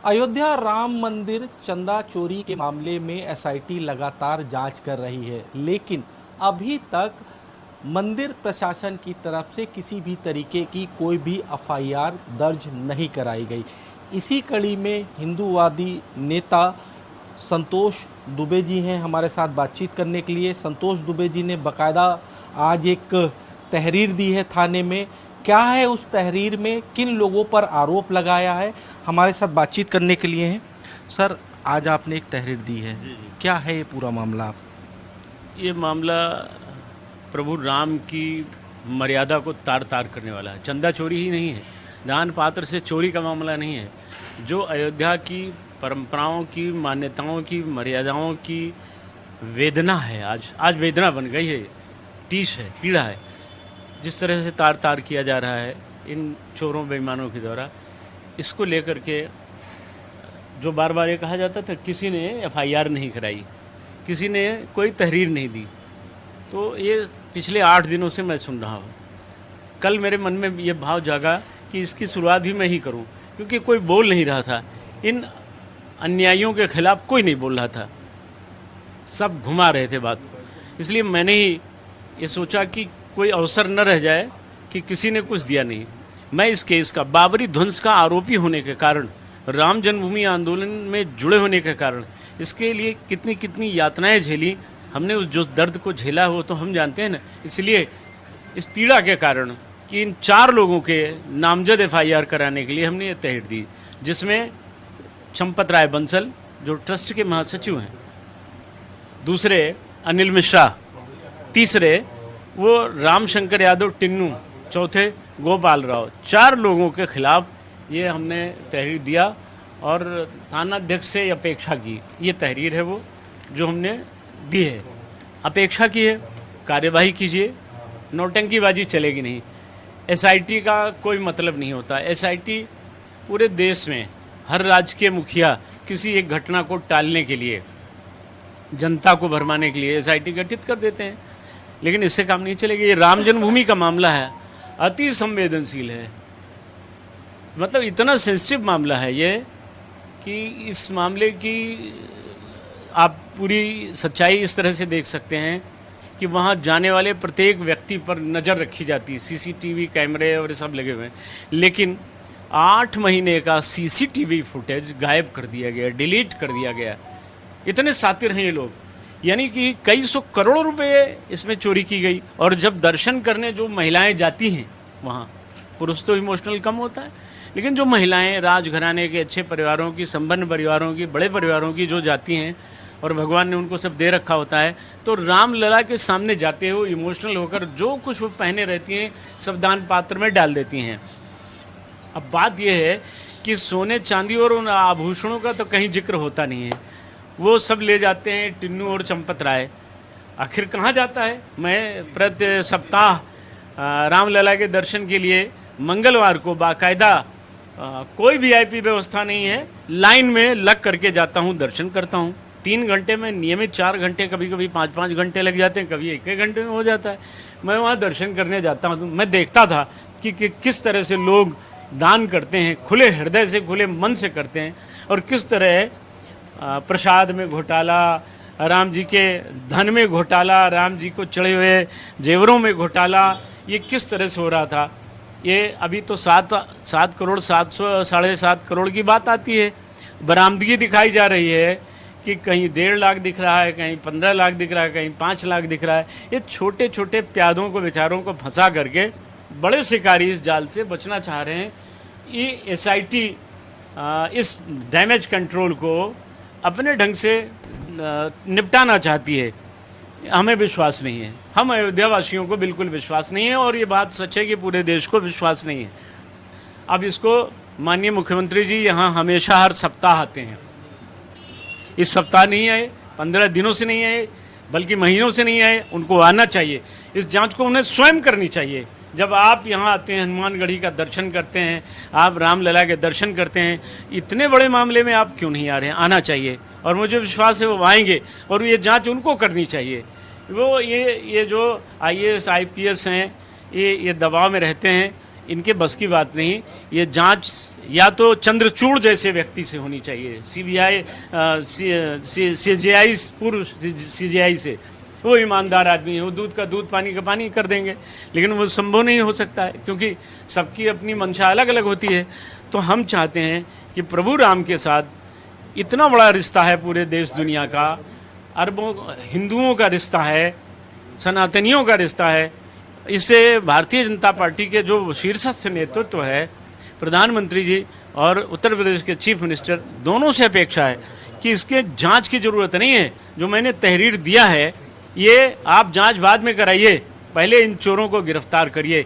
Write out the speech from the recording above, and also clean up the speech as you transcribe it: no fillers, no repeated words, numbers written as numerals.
अयोध्या राम मंदिर चंदा चोरी के मामले में एसआईटी लगातार जांच कर रही है, लेकिन अभी तक मंदिर प्रशासन की तरफ से किसी भी तरीके की कोई भी एफआईआर दर्ज नहीं कराई गई। इसी कड़ी में हिंदूवादी नेता संतोष दुबे जी हैं हमारे साथ बातचीत करने के लिए। संतोष दुबे जी ने बाकायदा आज एक तहरीर दी है थाने में। क्या है उस तहरीर में, किन लोगों पर आरोप लगाया है, हमारे साथ बातचीत करने के लिए हैं। सर, आज आपने एक तहरीर दी है, जी। क्या है ये पूरा मामला? ये मामला प्रभु राम की मर्यादा को तार तार करने वाला है। चंदा चोरी ही नहीं है, दान पात्र से चोरी का मामला नहीं है। जो अयोध्या की परंपराओं की, मान्यताओं की, मर्यादाओं की वेदना है, आज वेदना बन गई है, टीस है, पीड़ा है। जिस तरह से तार तार किया जा रहा है इन चोरों बेईमानों के द्वारा, इसको लेकर के जो बार बार ये कहा जाता था किसी ने एफआईआर नहीं कराई, किसी ने कोई तहरीर नहीं दी, तो ये पिछले 8 दिनों से मैं सुन रहा हूँ। कल मेरे मन में ये भाव जागा कि इसकी शुरुआत भी मैं ही करूँ, क्योंकि कोई बोल नहीं रहा था। इन अन्यायियों के खिलाफ कोई नहीं बोल रहा था, सब घुमा रहे थे बात। इसलिए मैंने ही ये सोचा कि कोई अवसर न रह जाए कि किसी ने कुछ दिया नहीं। मैं इस केस का बाबरी ध्वंस का आरोपी होने के कारण, राम जन्मभूमि आंदोलन में जुड़े होने के कारण, इसके लिए कितनी कितनी यातनाएं झेली हमने, उस जो दर्द को झेला वो तो हम जानते हैं ना। इसलिए इस पीड़ा के कारण कि इन 4 लोगों के नामजद एफआईआर कराने के लिए हमने ये तहरीर दी, जिसमें चंपत राय बंसल जो ट्रस्ट के महासचिव हैं, दूसरे अनिल मिश्रा, तीसरे वो रामशंकर यादव टिन्नू, चौथे गोपाल राव, 4 लोगों के खिलाफ ये हमने तहरीर दिया और थानाध्यक्ष से अपेक्षा की। ये तहरीर है वो जो हमने दी है, अपेक्षा की है कार्यवाही कीजिए, नौटंकीबाजी चलेगी नहीं। एसआईटी का कोई मतलब नहीं होता। एसआईटी पूरे देश में हर राज्य के मुखिया किसी एक घटना को टालने के लिए, जनता को भरमाने के लिए एसआईटी गठित कर देते हैं, लेकिन इससे काम नहीं चलेगा। ये राम जन्मभूमि का मामला है, अति संवेदनशील है, मतलब इतना सेंसिटिव मामला है ये कि इस मामले की आप पूरी सच्चाई इस तरह से देख सकते हैं कि वहाँ जाने वाले प्रत्येक व्यक्ति पर नज़र रखी जाती है, सीसीटीवी कैमरे और ये सब लगे हुए हैं, लेकिन 8 महीने का सीसीटीवी फुटेज गायब कर दिया गया, डिलीट कर दिया गया। इतने सातिर हैं ये लोग, यानी कि कई सौ करोड़ रुपए इसमें चोरी की गई। और जब दर्शन करने जो महिलाएं जाती हैं वहाँ, पुरुष तो इमोशनल कम होता है, लेकिन जो महिलाएं राजघराने के अच्छे परिवारों की, संपन्न परिवारों की, बड़े परिवारों की जो जाती हैं और भगवान ने उनको सब दे रखा होता है, तो रामलला के सामने जाते हो इमोशनल होकर जो कुछ वो पहने रहती हैं सब दान पात्र में डाल देती हैं। अब बात यह है कि सोने चांदी और उन आभूषणों का तो कहीं जिक्र होता नहीं है, वो सब ले जाते हैं टिन्नू और चंपत राय। आखिर कहाँ जाता है? मैं प्रति सप्ताह रामलला के दर्शन के लिए मंगलवार को बाकायदा कोई वीआईपी व्यवस्था नहीं है, लाइन में लग करके जाता हूँ, दर्शन करता हूँ। 3 घंटे में नियमित 4 घंटे, कभी कभी 5-5 घंटे लग जाते हैं, कभी 1-1 घंटे में हो जाता है। मैं वहाँ दर्शन करने जाता हूँ, मैं देखता था कि किस तरह से लोग दान करते हैं, खुले हृदय से, खुले मन से करते हैं, और किस तरह प्रसाद में घोटाला, राम जी के धन में घोटाला, राम जी को चढ़े हुए जेवरों में घोटाला, ये किस तरह से हो रहा था। ये अभी तो 7 करोड़ 7.5 करोड़ की बात आती है, बरामदगी दिखाई जा रही है कि कहीं 1.5 लाख दिख रहा है, कहीं 15 लाख दिख रहा है, कहीं 5 लाख दिख रहा है। ये छोटे छोटे प्यादों को, बेचारों को फंसा करके बड़े शिकारी इस जाल से बचना चाह रहे हैं। ये एसआईटी इस डैमेज कंट्रोल को अपने ढंग से निपटाना चाहती है। हमें विश्वास नहीं है, हम अयोध्या वासियों को बिल्कुल विश्वास नहीं है, और ये बात सच है कि पूरे देश को विश्वास नहीं है। अब इसको माननीय मुख्यमंत्री जी यहाँ हमेशा हर सप्ताह आते हैं, इस सप्ताह नहीं आए, 15 दिनों से नहीं आए, बल्कि महीनों से नहीं आए। उनको आना चाहिए, इस जांच को उन्हें स्वयं करनी चाहिए। जब आप यहाँ आते हैं, हनुमानगढ़ी का दर्शन करते हैं, आप रामलला के दर्शन करते हैं, इतने बड़े मामले में आप क्यों नहीं आ रहे हैं? आना चाहिए, और मुझे विश्वास है वो आएंगे, और ये जांच उनको करनी चाहिए। वो ये जो आईएएस आईपीएस हैं, ये दबाव में रहते हैं, इनके बस की बात नहीं। ये जांच या तो चंद्रचूड़ जैसे व्यक्ति से होनी चाहिए, सीबीआई सीजेआई पूर्व सीजेआई से। वो ईमानदार आदमी है, वो दूध का दूध पानी का पानी कर देंगे, लेकिन वो संभव नहीं हो सकता है क्योंकि सबकी अपनी मंशा अलग अलग होती है। तो हम चाहते हैं कि प्रभु राम के साथ इतना बड़ा रिश्ता है पूरे देश दुनिया का, अरबों हिंदुओं का रिश्ता है, सनातनियों का रिश्ता है। इससे भारतीय जनता पार्टी के जो शीर्षस्थ नेतृत्व है, प्रधानमंत्री जी और उत्तर प्रदेश के चीफ मिनिस्टर, दोनों से अपेक्षा है कि इसके जांच की ज़रूरत नहीं है। जो मैंने तहरीर दिया है, ये आप जांच बाद में कराइए, पहले इन चोरों को गिरफ्तार करिए।